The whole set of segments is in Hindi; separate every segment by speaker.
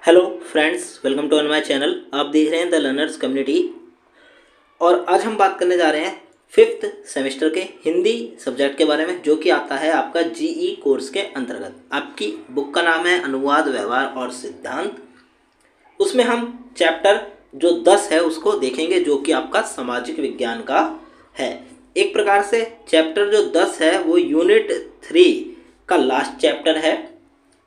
Speaker 1: Hello friends, welcome to my channel. आप देख रहे हैं द लर्नर्स कम्युनिटी। और आज हम बात करने जा रहे हैं फिफ्थ सेमेस्टर के हिंदी सब्जेक्ट के बारे में, जो कि आता है आपका जीई कोर्स के अंतर्गत। आपकी बुक का नाम है अनुवाद, व्यवहार और सिद्धांत। उसमें हम चैप्टर जो 10 है उसको देखेंगे, जो कि आपका सामाजिक विज्ञान का है। एक प्रकार से चैप्टर जो 10 है वो यूनिट 3 का लास्ट चैप्टर है।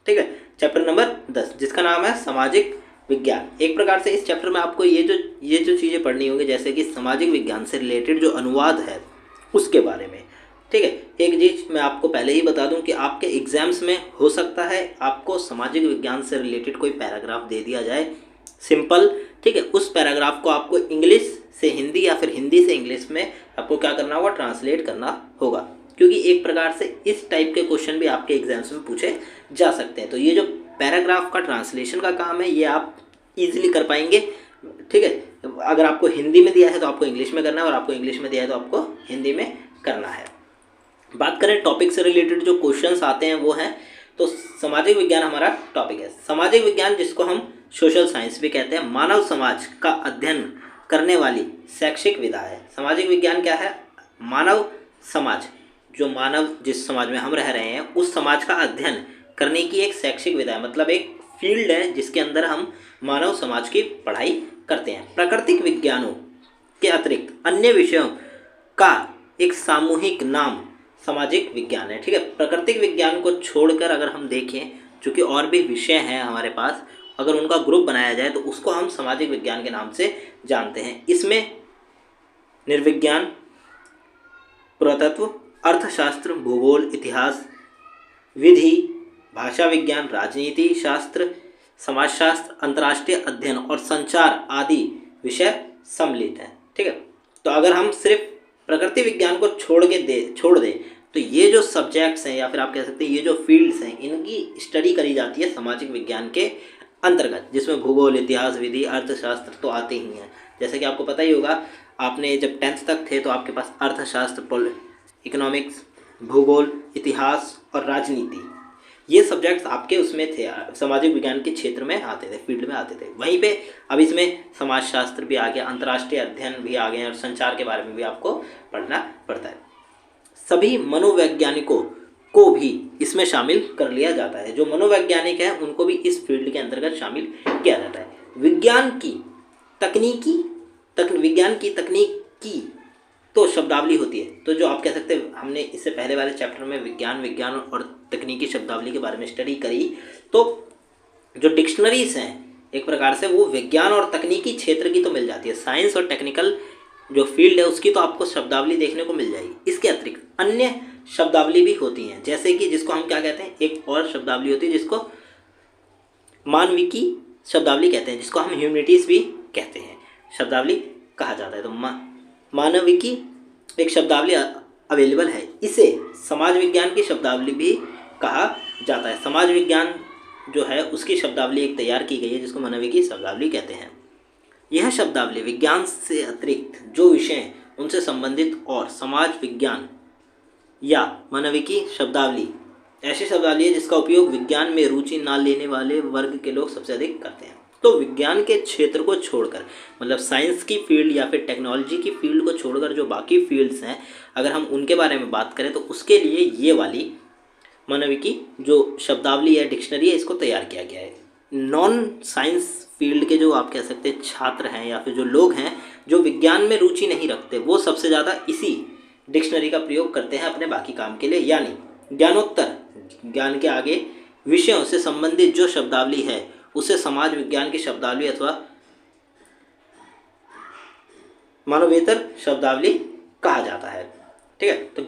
Speaker 1: ठीक है, चैप्टर नंबर 10 जिसका नाम है सामाजिक विज्ञान। एक प्रकार से इस चैप्टर में आपको ये जो चीज़ें पढ़नी होंगी, जैसे कि सामाजिक विज्ञान से रिलेटेड जो अनुवाद है उसके बारे में। ठीक है, एक चीज़ मैं आपको पहले ही बता दूं कि आपके एग्जाम्स में हो सकता है आपको सामाजिक विज्ञान से रिलेटेड कोई पैराग्राफ दे दिया जाए सिंपल। ठीक है, उस पैराग्राफ को आपको इंग्लिश से हिंदी या फिर हिंदी से इंग्लिश में आपको क्या करना होगा, ट्रांसलेट करना होगा। क्योंकि एक प्रकार से इस टाइप के क्वेश्चन भी आपके एग्जाम्स में पूछे जा सकते हैं। तो ये जो पैराग्राफ का ट्रांसलेशन का काम है ये आप इजीली कर पाएंगे। ठीक है, अगर आपको हिंदी में दिया है तो आपको इंग्लिश में करना है, और आपको इंग्लिश में दिया है तो आपको हिंदी में करना है। बात करें टॉपिक से रिलेटेड जो क्वेश्चंस आते हैं वो हैं, तो सामाजिक विज्ञान हमारा टॉपिक है। सामाजिक विज्ञान, जिसको हम सोशल साइंस भी कहते हैं, मानव समाज का अध्ययन करने वाली शैक्षिक विधा है। सामाजिक विज्ञान क्या है? मानव समाज, जो मानव जिस समाज में हम रह रहे हैं उस समाज का अध्ययन करने की एक शैक्षिक विधा है, मतलब एक फील्ड है जिसके अंदर हम मानव समाज की पढ़ाई करते हैं। प्राकृतिक विज्ञानों के अतिरिक्त अन्य विषयों का एक सामूहिक नाम सामाजिक विज्ञान है। ठीक है, प्राकृतिक विज्ञान को छोड़कर अगर हम देखें, चूँकि और भी विषय हैं हमारे पास, अगर उनका ग्रुप बनाया जाए तो उसको हम सामाजिक विज्ञान के नाम से जानते हैं। इसमें निर्विज्ञान, पुरातत्व, अर्थशास्त्र, भूगोल, इतिहास, विधि, भाषा विज्ञान, राजनीति शास्त्र, समाजशास्त्र, अंतर्राष्ट्रीय अध्ययन और संचार आदि विषय सम्मिलित हैं। ठीक है, तो अगर हम सिर्फ प्रकृति विज्ञान को छोड़ दें तो ये जो सब्जेक्ट्स हैं, या फिर आप कह सकते हैं ये जो फील्ड्स हैं, इनकी स्टडी करी जाती है सामाजिक विज्ञान के अंतर्गत, जिसमें भूगोल, इतिहास, विधि, अर्थशास्त्र तो आते ही हैं। जैसे कि आपको पता ही होगा, आपने जब 10th तक थे तो आपके पास अर्थशास्त्र, इकोनॉमिक्स, भूगोल, इतिहास और राजनीति, ये सब्जेक्ट्स आपके उसमें थे, सामाजिक विज्ञान के क्षेत्र में आते थे, फील्ड में आते थे। वहीं पे अब इसमें समाजशास्त्र भी आ गया, अंतर्राष्ट्रीय अध्ययन भी आ गए, और संचार के बारे में भी आपको पढ़ना पड़ता है। सभी मनोवैज्ञानिकों को भी इसमें शामिल कर लिया जाता है। जो मनोवैज्ञानिक हैं उनको भी इस फील्ड के अंतर्गत शामिल किया जाता है। विज्ञान की तकनीकी तो शब्दावली होती है। तो जो आप कह सकते हैं, हमने इससे पहले वाले चैप्टर में विज्ञान और तकनीकी शब्दावली के बारे में स्टडी करी, तो जो डिक्शनरीज हैं एक प्रकार से वो विज्ञान और तकनीकी क्षेत्र की तो मिल जाती है। साइंस और टेक्निकल जो फील्ड है उसकी तो आपको शब्दावली देखने को मिल जाएगी। इसके अतिरिक्त अन्य शब्दावली भी होती हैं, जैसे कि जिसको हम क्या कहते हैं, एक और शब्दावली होती है जिसको मानविकी शब्दावली कहते हैं, जिसको हम ह्यूमैनिटीज़ भी कहते हैं, शब्दावली कहा जाता है। तो मानविकी एक शब्दावली अवेलेबल है, इसे समाज विज्ञान की शब्दावली भी कहा जाता है। समाज विज्ञान जो है उसकी शब्दावली एक तैयार की गई है जिसको मानविकी शब्दावली कहते हैं। यह शब्दावली विज्ञान से अतिरिक्त जो विषय उनसे संबंधित और समाज विज्ञान या मानविकी शब्दावली ऐसी शब्दावली है जिसका उपयोग विज्ञान में रुचि ना लेने वाले वर्ग के लोग सबसे अधिक करते हैं। तो विज्ञान के क्षेत्र को छोड़कर, मतलब साइंस की फील्ड या फिर टेक्नोलॉजी की फील्ड को छोड़कर जो बाकी फील्ड्स हैं, अगर हम उनके बारे में बात करें तो उसके लिए ये वाली मानविकी जो शब्दावली है, डिक्शनरी है, इसको तैयार किया गया है। नॉन साइंस फील्ड के जो आप कह सकते हैं छात्र हैं या फिर जो लोग हैं जो विज्ञान में रुचि नहीं रखते, वो सबसे ज़्यादा इसी डिक्शनरी का प्रयोग करते हैं अपने बाकी काम के लिए। यानी ज्ञानोत्तर, ज्ञान के आगे विषयों से संबंधित जो शब्दावली है उसे समाज विज्ञान की शब्दावली अथवा मानवेतर शब्दावली कहा जाता है। ठीक है, तो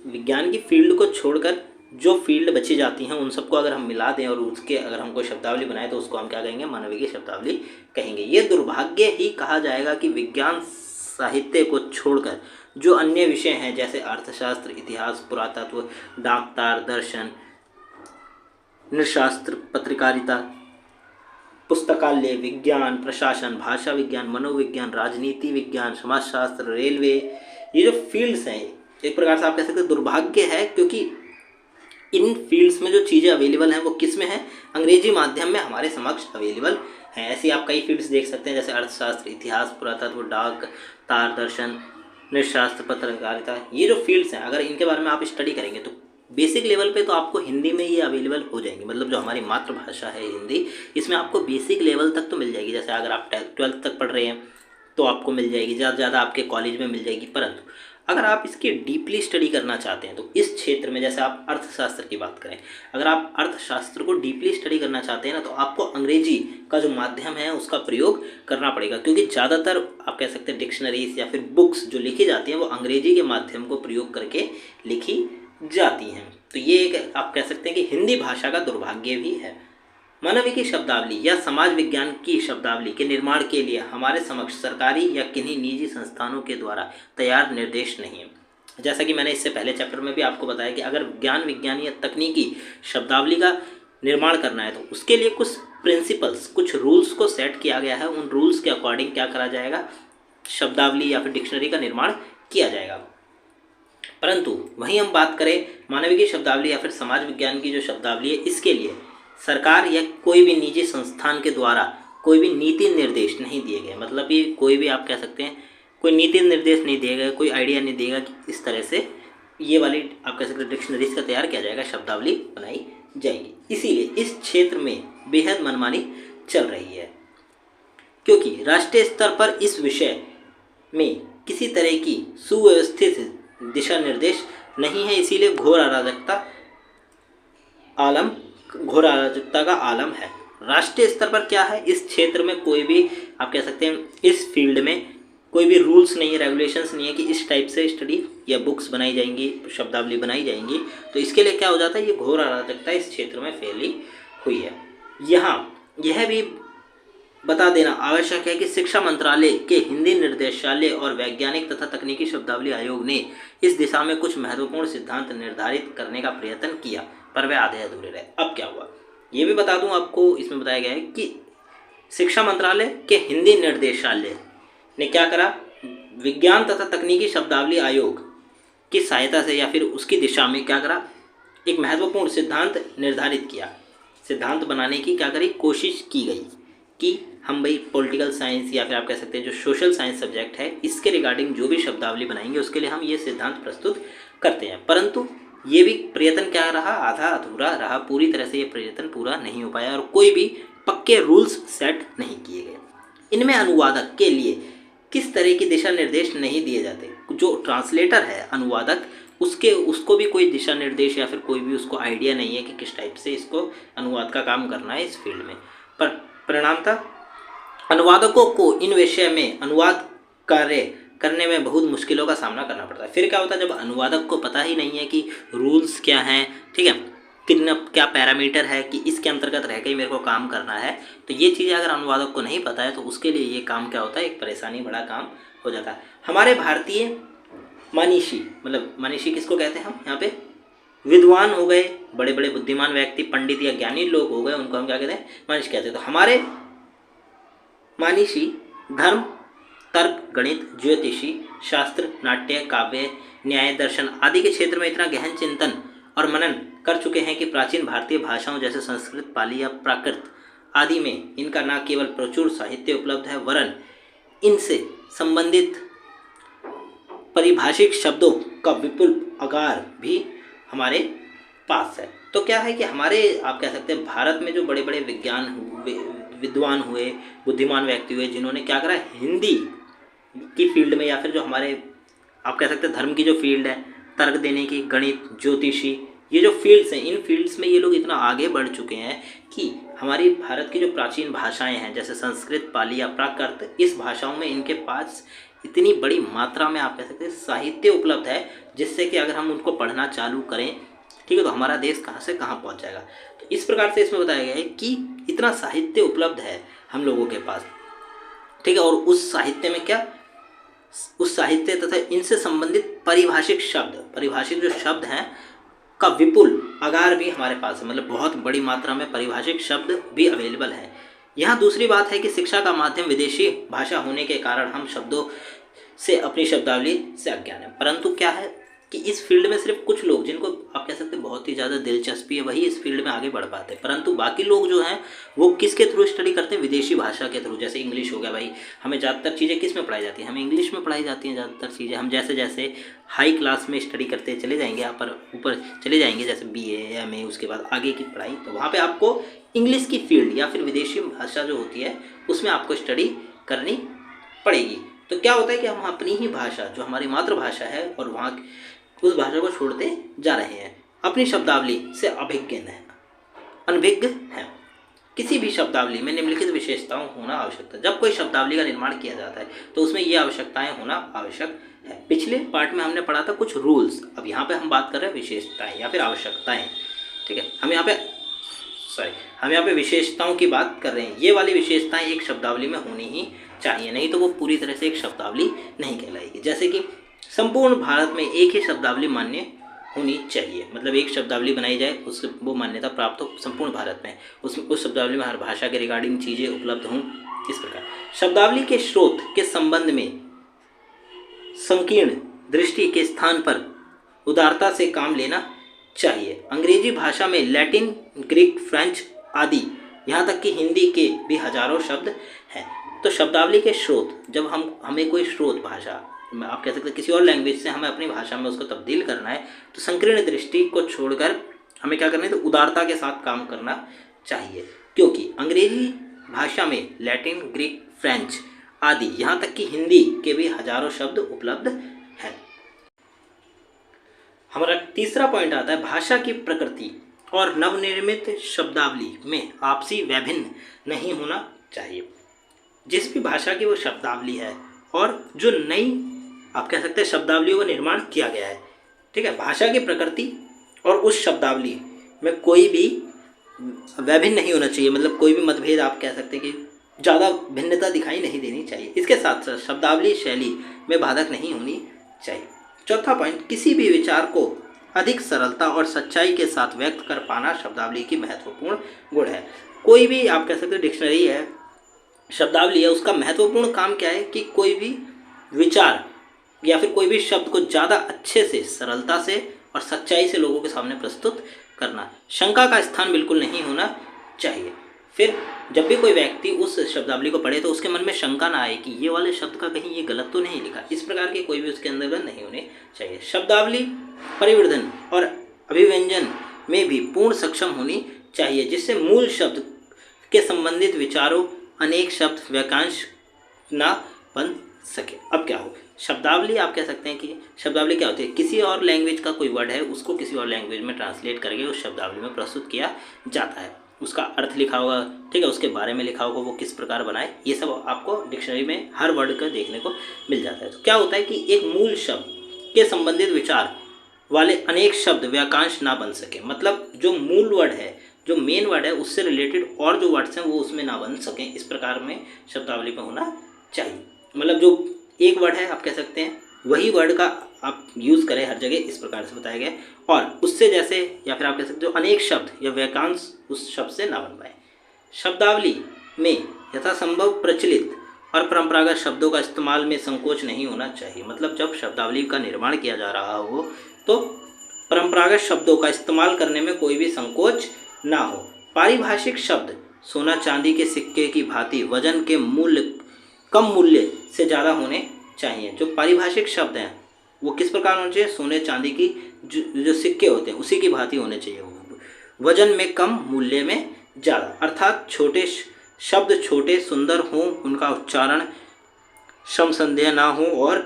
Speaker 1: विज्ञान की फील्ड को छोड़कर जो फील्ड बची जाती हैं उन सबको अगर हम मिला दें और उसके अगर हम कोई शब्दावली बनाए तो उसको हम क्या कहेंगे, मानविकी शब्दावली कहेंगे। ये दुर्भाग्य ही कहा जाएगा कि विज्ञान साहित्य को छोड़कर जो अन्य विषय हैं, जैसे अर्थशास्त्र, इतिहास, पुरातत्व, डाकतार, दर्शन, नृशास्त्र, पत्रकारिता, पुस्तकालय विज्ञान, प्रशासन, भाषा विज्ञान, मनोविज्ञान, राजनीति विज्ञान, समाजशास्त्र, रेलवे, ये जो फील्ड्स हैं एक प्रकार से आप कह सकते हैं दुर्भाग्य है, क्योंकि इन फील्ड्स में जो चीज़ें अवेलेबल हैं वो किस में है, अंग्रेजी माध्यम में हमारे समक्ष अवेलेबल हैं। ऐसे आप कई फील्ड्स देख सकते हैं जैसे अर्थशास्त्र, इतिहास, पुरातत्व, डाक, तार दर्शन, नृशास्त्र, पत्रकारिता। ये जो फील्ड्स हैं अगर इनके बारे में आप स्टडी करेंगे तो बेसिक लेवल पे तो आपको हिंदी में ये अवेलेबल हो जाएंगी। मतलब जो हमारी मातृभाषा है हिंदी, इसमें आपको बेसिक लेवल तक तो मिल जाएगी। जैसे अगर आप 12th तक पढ़ रहे हैं तो आपको मिल जाएगी, ज़्यादा से ज़्यादा आपके कॉलेज में मिल जाएगी। परंतु अगर आप इसकी डीपली स्टडी करना चाहते हैं तो इस क्षेत्र में, जैसे आप अर्थशास्त्र की बात करें, अगर आप अर्थशास्त्र को डीपली स्टडी करना चाहते हैं ना तो आपको अंग्रेजी का जो माध्यम है उसका प्रयोग करना पड़ेगा, क्योंकि ज़्यादातर आप कह सकते हैं डिक्शनरीज या फिर बुक्स जो लिखी जाती हैं वो अंग्रेजी के माध्यम को प्रयोग करके लिखी जाती हैं। तो ये एक आप कह सकते हैं कि हिंदी भाषा का दुर्भाग्य भी है। मानविकी शब्दावली या समाज विज्ञान की शब्दावली के निर्माण के लिए हमारे समक्ष सरकारी या किन्हीं निजी संस्थानों के द्वारा तैयार निर्देश नहीं है। जैसा कि मैंने इससे पहले चैप्टर में भी आपको बताया कि अगर ज्ञान विज्ञान या तकनीकी शब्दावली का निर्माण करना है तो उसके लिए कुछ प्रिंसिपल्स, कुछ रूल्स को सेट किया गया है। उन रूल्स के अकॉर्डिंग क्या करा जाएगा, शब्दावली या फिर डिक्शनरी का निर्माण किया जाएगा। परंतु वहीं हम बात करें मानविकी शब्दावली या फिर समाज विज्ञान की जो शब्दावली है, इसके लिए सरकार या कोई भी निजी संस्थान के द्वारा कोई भी नीति निर्देश नहीं दिए गए। मतलब ये कोई भी आप कह सकते हैं कोई नीति निर्देश नहीं दिए गए, कोई आइडिया नहीं दिएगा कि इस तरह से ये वाली आप कह सकते हैं डिक्शनरीज का तैयार किया जाएगा, शब्दावली बनाई जाएगी। इसीलिए इस क्षेत्र में बेहद मनमानी चल रही है, क्योंकि राष्ट्रीय स्तर पर इस विषय में किसी तरह की सुव्यवस्थित दिशा निर्देश नहीं है। इसीलिए घोर अराजकता का आलम है। राष्ट्रीय स्तर पर क्या है, इस क्षेत्र में कोई भी आप कह सकते हैं इस फील्ड में कोई भी रूल्स नहीं है, रेगुलेशंस नहीं है कि इस टाइप से स्टडी या बुक्स बनाई जाएंगी, शब्दावली बनाई जाएंगी। तो इसके लिए क्या हो जाता है, ये घोर अराजकता इस क्षेत्र में फैली हुई है। यहाँ यह भी बता देना आवश्यक है कि शिक्षा मंत्रालय के हिंदी निर्देशालय और वैज्ञानिक तथा तकनीकी शब्दावली आयोग ने इस दिशा में कुछ महत्वपूर्ण सिद्धांत निर्धारित करने का प्रयत्न किया, पर वे आधे अधूरे रहे। अब क्या हुआ ये भी बता दूं आपको। इसमें बताया गया है कि शिक्षा मंत्रालय के हिंदी निर्देशालय ने क्या करा, विज्ञान तथा तकनीकी शब्दावली आयोग की सहायता से या फिर उसकी दिशा में क्या करा, एक महत्वपूर्ण सिद्धांत निर्धारित किया। सिद्धांत बनाने की क्या करी, कोशिश की गई कि हम भाई पॉलिटिकल साइंस या फिर आप कह सकते हैं जो सोशल साइंस सब्जेक्ट है, इसके रिगार्डिंग जो भी शब्दावली बनाएंगे उसके लिए हम ये सिद्धांत प्रस्तुत करते हैं। परंतु ये भी प्रयत्न क्या रहा, आधा अधूरा रहा। पूरी तरह से ये प्रयत्न पूरा नहीं हो पाया और कोई भी पक्के रूल्स सेट नहीं किए गए। इनमें अनुवादक के लिए किस तरह की दिशा निर्देश नहीं दिए जाते। जो ट्रांसलेटर है, अनुवादक, उसको भी कोई दिशा निर्देश या फिर कोई भी उसको आइडिया नहीं है कि किस टाइप से इसको अनुवाद का काम करना है इस फील्ड में। पर परिणामतः अनुवादकों को इन विषय में अनुवाद कार्य करने में बहुत मुश्किलों का सामना करना पड़ता है। फिर क्या होता है, जब अनुवादक को पता ही नहीं है कि रूल्स क्या हैं, ठीक है, कितना क्या पैरामीटर है कि इसके अंतर्गत रह के ही मेरे को काम करना है, तो ये चीज़ें अगर अनुवादक को नहीं पता है तो उसके लिए ये काम क्या होता है, एक परेशानी बड़ा काम हो जाता है। हमारे भारतीय मनीषी, मतलब मनीषी किसको कहते हैं हम यहाँ पे, विद्वान हो गए, बड़े बड़े बुद्धिमान व्यक्ति, पंडित या ज्ञानी लोग हो गए, उनको हम क्या कहते हैं, मनीषी कहते हैं। तो हमारे मनीषी धर्म, तर्क, गणित, ज्योतिषी, शास्त्र, नाट्य, काव्य, न्याय, दर्शन आदि के क्षेत्र में इतना गहन चिंतन और मनन कर चुके हैं कि प्राचीन भारतीय भाषाओं जैसे संस्कृत, पाली या प्राकृत आदि में इनका न केवल प्रचुर साहित्य उपलब्ध है, वरन इनसे संबंधित परिभाषिक शब्दों का विपुल अगार भी हमारे पास है। तो क्या है कि हमारे आप कह सकते हैं भारत में जो बड़े बड़े विद्वान हुए, बुद्धिमान व्यक्ति हुए, जिन्होंने क्या करा, हिंदी की फील्ड में या फिर जो हमारे आप कह सकते हैं धर्म की जो फील्ड है, तर्क देने की, गणित, ज्योतिषी, ये जो फील्ड्स हैं, इन फील्ड्स में ये लोग इतना आगे बढ़ चुके हैं कि हमारी भारत की जो प्राचीन भाषाएं हैं जैसे संस्कृत, पाली या प्राकृत, इस भाषाओं में इनके पास इतनी बड़ी मात्रा में आप कह सकते हैं साहित्य उपलब्ध है, जिससे कि अगर हम उनको पढ़ना चालू करें, ठीक है, तो हमारा देश कहाँ से कहाँ पहुँच जाएगा। तो इस प्रकार से इसमें बताया गया है कि इतना साहित्य उपलब्ध है हम लोगों के पास, ठीक है, और उस साहित्य में क्या, उस साहित्य तथा इनसे संबंधित परिभाषिक जो शब्द हैं का विपुल अगार भी हमारे पास है। मतलब बहुत बड़ी मात्रा में परिभाषिक शब्द भी अवेलेबल है। यहाँ दूसरी बात है कि शिक्षा का माध्यम विदेशी भाषा होने के कारण हम शब्दों से अपनी शब्दावली से अज्ञान है। परंतु क्या है, कि इस फील्ड में सिर्फ कुछ लोग, जिनको आप कह सकते हैं बहुत ही ज़्यादा दिलचस्पी है, वही इस फील्ड में आगे बढ़ पाते हैं, परंतु बाकी लोग जो हैं वो किसके थ्रू स्टडी करते हैं, विदेशी भाषा के थ्रू। जैसे इंग्लिश हो गया भाई, हमें ज़्यादातर चीज़ें किस में पढ़ाई जाती हैं, हमें इंग्लिश में पढ़ाई जाती हैं ज़्यादातर चीज़ें। हम जैसे जैसे हाई क्लास में स्टडी करते चले जाएंगे, यहाँ पर ऊपर चले जाएंगे, जैसे BA MA, उसके बाद आगे की पढ़ाई, तो वहाँ पर आपको इंग्लिश की फील्ड या फिर विदेशी भाषा जो होती है उसमें आपको स्टडी करनी पड़ेगी। तो क्या होता है कि हम अपनी ही भाषा, जो हमारी मातृभाषा है, और वहाँ उस भाषा को छोड़ते जा रहे हैं, अपनी शब्दावली से अनभिज्ञ हैं। किसी भी शब्दावली में निम्नलिखित विशेषताओं होना आवश्यक है। जब कोई शब्दावली का निर्माण किया जाता है तो उसमें ये आवश्यकताएं होना आवश्यक है। पिछले पार्ट में हमने पढ़ा था कुछ रूल्स, अब यहाँ पे हम बात कर रहे हैं विशेषताएं या फिर आवश्यकताएं। ठीक है, हम यहाँ पे विशेषताओं की बात कर रहे हैं। ये वाली विशेषताएं एक शब्दावली में होनी ही चाहिए, नहीं तो वो पूरी तरह से एक शब्दावली नहीं कहलाएगी। जैसे कि संपूर्ण भारत में एक ही शब्दावली मान्य होनी चाहिए, मतलब एक शब्दावली बनाई जाए, उससे वो मान्यता प्राप्त हो संपूर्ण भारत में, उस शब्दावली में हर भाषा के रिगार्डिंग चीज़ें उपलब्ध हों। इस प्रकार शब्दावली के स्रोत के संबंध में संकीर्ण दृष्टि के स्थान पर उदारता से काम लेना चाहिए। अंग्रेजी भाषा में लैटिन, ग्रीक, फ्रेंच आदि, यहाँ तक कि हिंदी के भी हजारों शब्द हैं। तो शब्दावली के स्रोत, जब हमें कोई स्रोत भाषा, आप कह सकते हैं किसी और लैंग्वेज से हमें अपनी भाषा में उसको तब्दील करना है, तो संकीर्ण दृष्टि को छोड़कर हमें क्या करना है, तो उदारता के साथ काम करना चाहिए। क्योंकि अंग्रेजी भाषा में लैटिन, ग्रीक, फ्रेंच आदि, यहाँ तक कि हिंदी के भी हजारों शब्द उपलब्ध हैं। हमारा तीसरा पॉइंट आता है भाषा की प्रकृति और नवनिर्मित शब्दावली में आपसी वैभिन्न नहीं होना चाहिए। जिस भी भाषा की वो शब्दावली है और जो नई आप कह सकते हैं शब्दावलियों का निर्माण किया गया है, ठीक है, भाषा की प्रकृति और उस शब्दावली में कोई भी वैभिन्न नहीं होना चाहिए, मतलब कोई भी मतभेद आप कह सकते हैं कि ज़्यादा भिन्नता दिखाई नहीं देनी चाहिए। इसके साथ साथ शब्दावली शैली में बाधक नहीं होनी चाहिए। चौथा पॉइंट, किसी भी विचार को अधिक सरलता और सच्चाई के साथ व्यक्त कर पाना शब्दावली की महत्वपूर्ण गुण है। कोई भी आप कह सकते हैं डिक्शनरी है, शब्दावली है, उसका महत्वपूर्ण काम क्या है कि कोई भी विचार या फिर कोई भी शब्द को ज़्यादा अच्छे से, सरलता से और सच्चाई से लोगों के सामने प्रस्तुत करना। शंका का स्थान बिल्कुल नहीं होना चाहिए। फिर जब भी कोई व्यक्ति उस शब्दावली को पढ़े तो उसके मन में शंका ना आए कि ये वाले शब्द का कहीं ये गलत तो नहीं लिखा, इस प्रकार के कोई भी उसके अंदर नहीं होने चाहिए। शब्दावली परिवर्धन और अभिव्यंजन में भी पूर्ण सक्षम होनी चाहिए, जिससे मूल शब्द के संबंधित विचारों अनेक शब्द वाक्यांश ना बन सके। अब क्या हो, शब्दावली आप कह सकते हैं कि शब्दावली क्या होती है, किसी और लैंग्वेज का कोई वर्ड है उसको किसी और लैंग्वेज में ट्रांसलेट करके उस शब्दावली में प्रस्तुत किया जाता है। उसका अर्थ लिखा होगा, ठीक है, उसके बारे में लिखा होगा, वो किस प्रकार बनाए, ये सब आपको डिक्शनरी में हर वर्ड का देखने को मिल जाता है। तो क्या होता है कि एक मूल शब्द के संबंधित विचार वाले अनेक शब्द वाक्यांश ना बन सके, मतलब जो मूल वर्ड है, जो मेन वर्ड है, उससे रिलेटेड और जो वर्ड्स हैं वो उसमें ना बन सकें, इस प्रकार में शब्दावली में होना चाहिए। मतलब जो एक वर्ड है आप कह सकते हैं वही वर्ड का आप यूज़ करें हर जगह, इस प्रकार से बताया गया, और उससे जैसे या फिर आप कह सकते हो अनेक शब्द या वाक्यांश उस शब्द से ना बन पाए। शब्दावली में यथासंभव प्रचलित और परंपरागत शब्दों का इस्तेमाल में संकोच नहीं होना चाहिए। मतलब जब शब्दावली का निर्माण किया जा रहा हो तो परंपरागत शब्दों का इस्तेमाल करने में कोई भी संकोच ना हो। पारिभाषिक शब्द सोना चांदी के सिक्के की भांति वजन के मूल्य कम मूल्य से ज़्यादा होने चाहिए। जो पारिभाषिक शब्द हैं वो किस प्रकार होने चाहिए, सोने चांदी की जो सिक्के होते हैं उसी की भांति होने चाहिए, वजन में कम मूल्य में ज़्यादा, अर्थात छोटे शब्द छोटे सुंदर हों, उनका उच्चारण समसंदेह ना हो और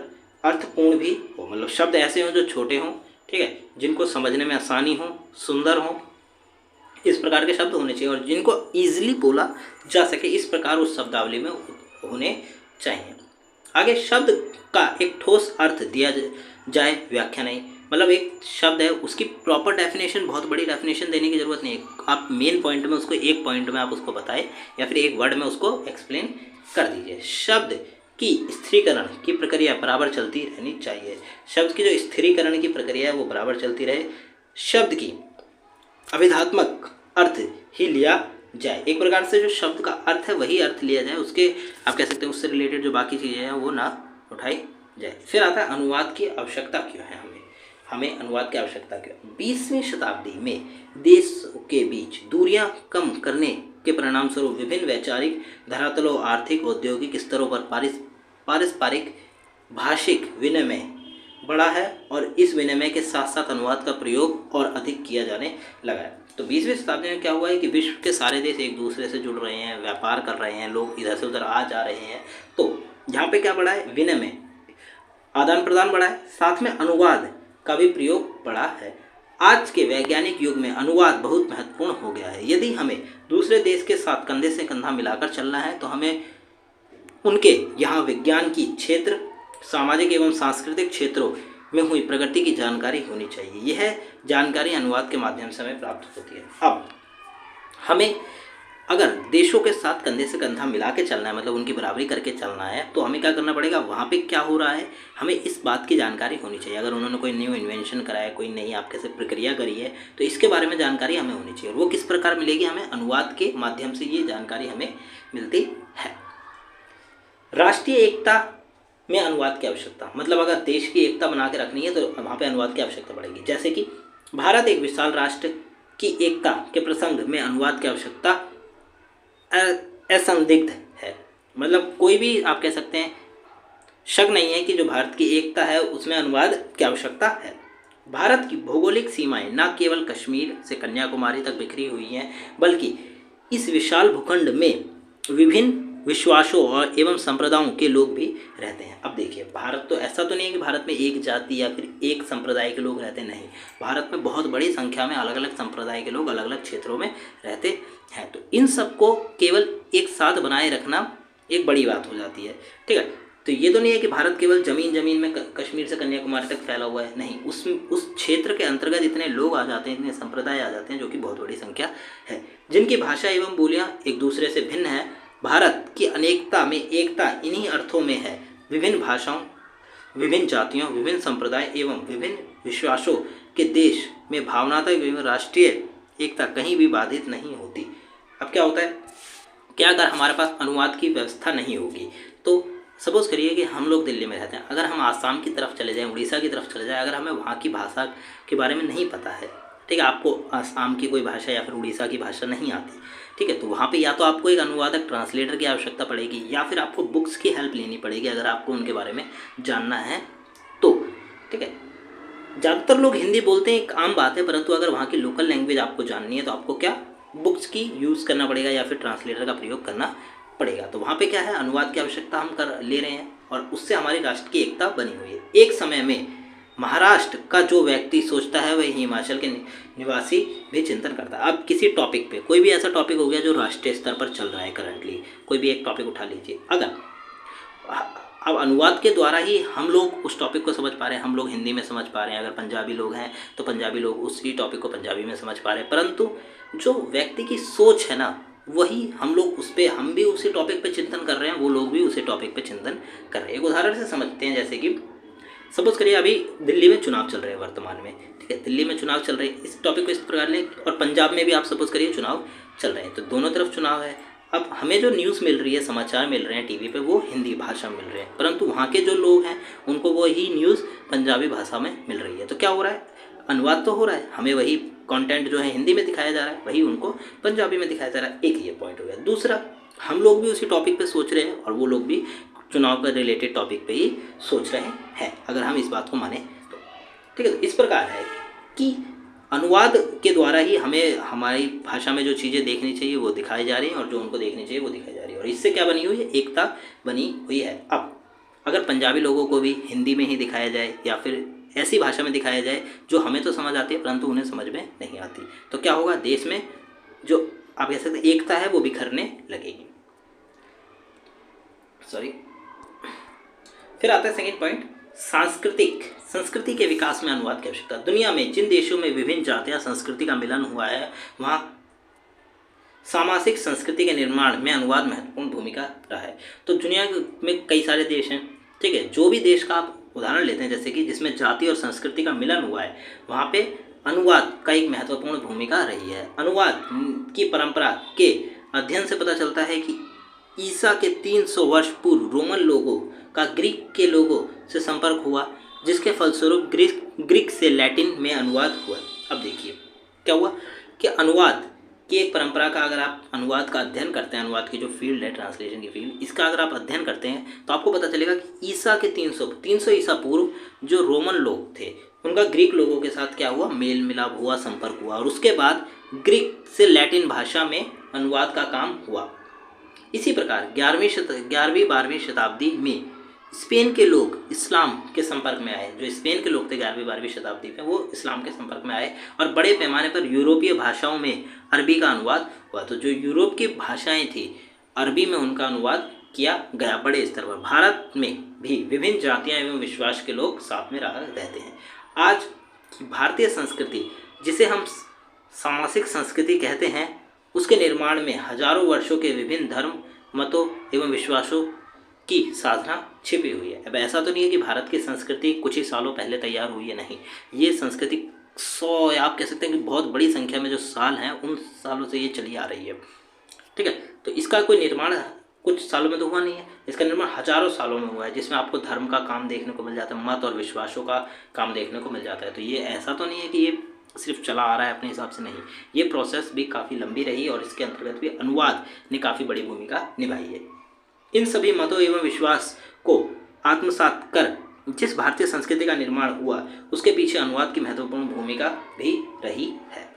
Speaker 1: अर्थपूर्ण भी हो। मतलब शब्द ऐसे हों जो छोटे हों, ठीक है, जिनको समझने में आसानी हो, सुंदर हो, इस प्रकार के शब्द होने चाहिए और जिनको ईजिली बोला जा सके, इस प्रकार उस शब्दावली में होने चाहिए। आगे शब्द का एक ठोस अर्थ दिया जाए, व्याख्या नहीं। मतलब एक शब्द है उसकी प्रॉपर डेफिनेशन, बहुत बड़ी डेफिनेशन देने की ज़रूरत नहीं है। आप मेन पॉइंट में उसको एक पॉइंट में आप उसको बताएं या फिर एक वर्ड में उसको एक्सप्लेन कर दीजिए। शब्द की स्थिरीकरण की प्रक्रिया बराबर चलती रहनी चाहिए। शब्द की जो स्थिरीकरण की प्रक्रिया है वो बराबर चलती रहे। शब्द की अभिधात्मक अर्थ ही लिया जाए, एक प्रकार से जो शब्द का अर्थ है वही अर्थ लिया जाए, उसके आप कह सकते हैं उससे रिलेटेड जो बाकी चीज़ें हैं वो ना उठाई जाए। फिर आता है अनुवाद की आवश्यकता क्यों है हमें। हमें अनुवाद की आवश्यकता क्यों? 20वीं शताब्दी में देशों के बीच दूरियां कम करने के परिणाम स्वरूप विभिन्न वैचारिक धरातलों, आर्थिक, औद्योगिक स्तरों पर पारस्परिक भाषिक विनिमय बढ़ा है और इस विनिमय के साथ साथ अनुवाद का प्रयोग और अधिक किया जाने लगा है। तो 20वीं शताब्दी में क्या हुआ है कि विश्व के सारे देश एक दूसरे से जुड़ रहे हैं, व्यापार कर रहे हैं, लोग इधर से उधर आ जा रहे हैं। तो यहाँ पे क्या बढ़ा है? विनिमय, आदान प्रदान बढ़ा है, साथ में अनुवाद का भी प्रयोग बढ़ा है। आज के वैज्ञानिक युग में अनुवाद बहुत महत्वपूर्ण हो गया है। यदि हमें दूसरे देश के साथ कंधे से कंधा मिलाकर चलना है तो हमें उनके यहाँ विज्ञान की क्षेत्र, सामाजिक एवं सांस्कृतिक क्षेत्रों में हुई प्रगति की जानकारी होनी चाहिए। यह जानकारी अनुवाद के माध्यम से हमें प्राप्त होती है। अब हमें अगर देशों के साथ कंधे से कंधा मिला के चलना है, मतलब उनकी बराबरी करके चलना है, तो हमें क्या करना पड़ेगा? वहाँ पे क्या हो रहा है हमें इस बात की जानकारी होनी चाहिए। अगर उन्होंने कोई न्यू इन्वेंशन कराया, कोई नई आपके से प्रक्रिया करी है, तो इसके बारे में जानकारी हमें होनी चाहिए। और वो किस प्रकार मिलेगी? हमें अनुवाद के माध्यम से ये जानकारी हमें मिलती है। राष्ट्रीय एकता में अनुवाद की आवश्यकता, मतलब अगर देश की एकता बना के रखनी है तो वहाँ पे अनुवाद की आवश्यकता पड़ेगी। जैसे कि भारत एक विशाल राष्ट्र की एकता के प्रसंग में अनुवाद की आवश्यकता असंदिग्ध है। मतलब कोई भी आप कह सकते हैं, शक नहीं है कि जो भारत की एकता है उसमें अनुवाद की आवश्यकता है। भारत की भौगोलिक सीमाएं न केवल कश्मीर से कन्याकुमारी तक बिखरी हुई हैं, बल्कि इस विशाल भूखंड में विभिन्न विश्वासों और एवं संप्रदायों के लोग भी रहते हैं। अब देखिए, भारत तो ऐसा तो नहीं है कि भारत में एक जाति या फिर एक संप्रदाय के लोग रहते नहीं। भारत में बहुत बड़ी संख्या में अलग अलग संप्रदाय के लोग अलग अलग क्षेत्रों में रहते हैं। तो इन सबको केवल एक साथ बनाए रखना एक बड़ी बात हो जाती है। ठीक है, तो ये तो नहीं है कि भारत केवल जमीन में कश्मीर से कन्याकुमारी तक फैला हुआ है, नहीं। उस क्षेत्र के अंतर्गत इतने लोग आ जाते हैं, इतने संप्रदाय आ जाते हैं, जो कि बहुत बड़ी संख्या है, जिनकी भाषा एवं बोलियाँ एक दूसरे से भिन्न है। भारत की अनेकता में एकता इन्हीं अर्थों में है। विभिन्न भाषाओं, विभिन्न जातियों, विभिन्न संप्रदाय एवं विभिन्न विश्वासों के देश में भावनात्मक एवं राष्ट्रीय एकता कहीं भी बाधित नहीं होती। अब क्या होता है कि अगर हमारे पास अनुवाद की व्यवस्था नहीं होगी, तो सपोज करिए कि हम लोग दिल्ली में रहते हैं, अगर हम आसाम की तरफ चले जाएं, उड़ीसा की तरफ चले जाएं, अगर हमें वहाँ की भाषा के बारे में नहीं पता है, ठीक है, आपको आसाम की कोई भाषा या फिर उड़ीसा की भाषा नहीं आती, ठीक है, तो वहाँ पे या तो आपको एक अनुवादक, ट्रांसलेटर की आवश्यकता पड़ेगी, या फिर आपको बुक्स की हेल्प लेनी पड़ेगी अगर आपको उनके बारे में जानना है तो। ठीक है, ज़्यादातर लोग हिंदी बोलते हैं, एक आम बात है, परंतु अगर वहाँ की लोकल लैंग्वेज आपको जाननी है तो आपको क्या बुक्स की यूज़ करना पड़ेगा या फिर ट्रांसलेटर का प्रयोग करना पड़ेगा। तो वहाँ पे क्या है, अनुवाद की आवश्यकता हम कर ले रहे हैं और उससे हमारी राष्ट्र की एकता बनी हुई है। एक समय में महाराष्ट्र का जो व्यक्ति सोचता है वह हिमाचल के निवासी भी चिंतन करता है। अब किसी टॉपिक पे, कोई भी ऐसा टॉपिक हो गया जो राष्ट्रीय स्तर पर चल रहा है करंटली, कोई भी एक टॉपिक उठा लीजिए, अगर अब अनुवाद के द्वारा ही हम लोग उस टॉपिक को समझ पा रहे हैं, हम लोग हिंदी में समझ पा रहे हैं, अगर पंजाबी लोग हैं तो पंजाबी लोग उसी टॉपिक को पंजाबी में समझ पा रहे हैं, परंतु जो व्यक्ति की सोच है ना, वही हम लोग उस पर, हम भी उसी टॉपिक पे चिंतन कर रहे हैं, वो लोग भी उसी टॉपिक पे चिंतन कर रहे हैं। एक उदाहरण से समझते हैं, जैसे कि सपोज करिए अभी दिल्ली में चुनाव चल रहे हैं वर्तमान में, ठीक है, दिल्ली में चुनाव चल रहे हैं, इस टॉपिक को इस प्रकार लें, और पंजाब में भी आप सपोज करिए चुनाव चल रहे हैं, तो दोनों तरफ चुनाव है। अब हमें जो न्यूज़ मिल रही है, समाचार मिल रहे हैं टीवी पे, वो हिंदी भाषा में मिल रहे हैं, परंतु वहाँ के जो लोग हैं उनको वही न्यूज़ पंजाबी भाषा में मिल रही है। तो क्या हो रहा है, अनुवाद तो हो रहा है, हमें वही कंटेंट जो है हिंदी में दिखाया जा रहा है, वही उनको पंजाबी में दिखाया जा रहा है। एक ये पॉइंट हो गया। दूसरा, हम लोग भी उसी टॉपिक पे सोच रहे हैं और वो लोग भी चुनाव पर रिलेटेड टॉपिक पे ही सोच रहे हैं, अगर हम इस बात को माने तो। ठीक है, तो इस प्रकार है कि अनुवाद के द्वारा ही हमें हमारी भाषा में जो चीज़ें देखनी चाहिए वो दिखाई जा रही हैं और जो उनको देखनी चाहिए वो दिखाई जा रही है, और इससे क्या बनी हुई है, एकता बनी हुई है। अब अगर पंजाबी लोगों को भी हिंदी में ही दिखाया जाए या फिर ऐसी भाषा में दिखाया जाए जो हमें तो समझ आती है परंतु उन्हें समझ में नहीं आती, तो क्या होगा, देश में जो आप कह सकते हैं एकता है वो बिखरने लगेगी। सॉरी, फिर आता है सेकंड पॉइंट, संस्कृति के विकास में अनुवाद की आवश्यकता। दुनिया में जिन देशों में विभिन्न जातियां संस्कृति का मिलन हुआ है, वहाँ सामाजिक संस्कृति के निर्माण में अनुवाद महत्वपूर्ण भूमिका रहा है। तो दुनिया में कई सारे देश हैं, ठीक है, जो भी देश का आप उदाहरण लेते हैं, जैसे कि जिसमें जाति और संस्कृति का मिलन हुआ है, वहाँ पे अनुवाद का एक महत्वपूर्ण भूमिका रही है। अनुवाद की परंपरा के अध्ययन से पता चलता है कि ईसा के 300 वर्ष पूर्व रोमन लोगों का ग्रीक के लोगों से संपर्क हुआ। जिसके फलस्वरूप ग्रीक से लैटिन में अनुवाद हुआ। अब देखिए क्या हुआ कि अनुवाद की एक परंपरा का अगर आप अनुवाद का अध्ययन करते हैं, अनुवाद की जो फील्ड है, ट्रांसलेशन की फील्ड, इसका अगर आप अध्ययन करते हैं तो आपको पता चलेगा कि ईसा के 300 ईसा पूर्व जो रोमन लोग थे उनका ग्रीक लोगों के साथ क्या हुआ, मेल मिलाप हुआ, संपर्क हुआ, और उसके बाद ग्रीक से लैटिन भाषा में अनुवाद का काम हुआ। इसी प्रकार 11वीं-12वीं शताब्दी में स्पेन के लोग इस्लाम के संपर्क में आए। जो स्पेन के लोग थे 11वीं-12वीं शताब्दी में, वो इस्लाम के संपर्क में आए और बड़े पैमाने पर यूरोपीय भाषाओं में अरबी का अनुवाद हुआ। तो जो यूरोप की भाषाएं थी, अरबी में उनका अनुवाद किया गया बड़े स्तर पर। भारत में भी विभिन्न जातियाँ एवं विश्वास के लोग साथ में रहते हैं। आज की भारतीय संस्कृति, जिसे हम सामासिक संस्कृति कहते हैं, उसके निर्माण में हजारों वर्षों के विभिन्न धर्म, मतों एवं विश्वासों की साधना छिपी हुई है। अब ऐसा तो नहीं है कि भारत की संस्कृति कुछ ही सालों पहले तैयार हुई है, नहीं, ये संस्कृति 100 या आप कह सकते हैं कि बहुत बड़ी संख्या में जो साल हैं उन सालों से ये चली आ रही है। ठीक है, तो इसका कोई निर्माण कुछ सालों में तो हुआ नहीं है, इसका निर्माण हजारों सालों में हुआ है, जिसमें आपको धर्म का काम देखने को मिल जाता है, मत और विश्वासों का काम देखने को मिल जाता है। तो ये ऐसा तो नहीं है कि ये सिर्फ चला आ रहा है अपने हिसाब से, नहीं, ये प्रोसेस भी काफ़ी लंबी रही और इसके अंतर्गत भी अनुवाद ने काफ़ी बड़ी भूमिका निभाई है। इन सभी मतों एवं विश्वास को आत्मसात कर जिस भारतीय संस्कृति का निर्माण हुआ, उसके पीछे अनुवाद की महत्वपूर्ण भूमिका भी रही है।